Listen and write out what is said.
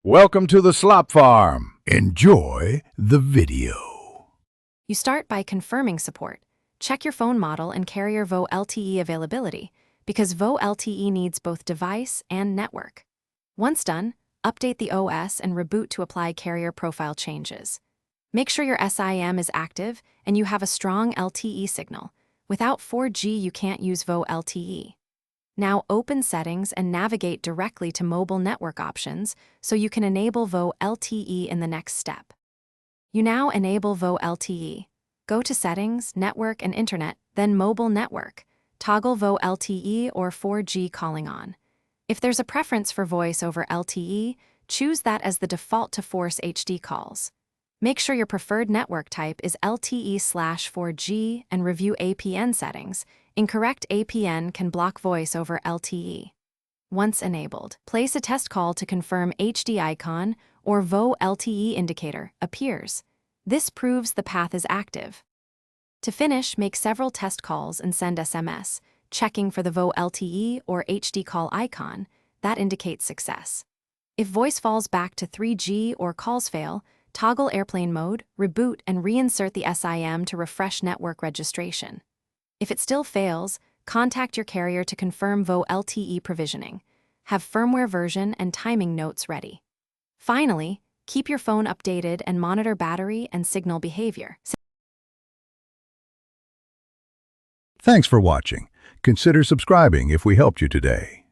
Welcome to the Slop Farm. Enjoy the video. You start by confirming support. Check your phone model and carrier Volte availability, because Volte needs both device and network. Once done, update the OS and reboot to apply carrier profile changes. Make sure your SIM is active and you have a strong LTE signal. Without 4G, you can't use Volte. Now open Settings and navigate directly to Mobile Network options so you can enable Volte in the next step. You now enable Volte. Go to Settings, Network and Internet, then Mobile Network. Toggle Volte or 4G calling on. If there's a preference for voice over LTE, choose that as the default to force HD calls. Make sure your preferred network type is LTE/4G and review APN settings. Incorrect APN can block voice over LTE. Once enabled, place a test call to confirm HD icon or Volte indicator appears. This proves the path is active. To finish, make several test calls and send SMS, checking for the Volte or HD call icon. That indicates success. If voice falls back to 3G or calls fail, toggle airplane mode, reboot, and reinsert the SIM to refresh network registration. If it still fails, contact your carrier to confirm Volte provisioning. Have firmware version and timing notes ready. Finally, keep your phone updated and monitor battery and signal behavior. Thanks for watching. Consider subscribing if we helped you today.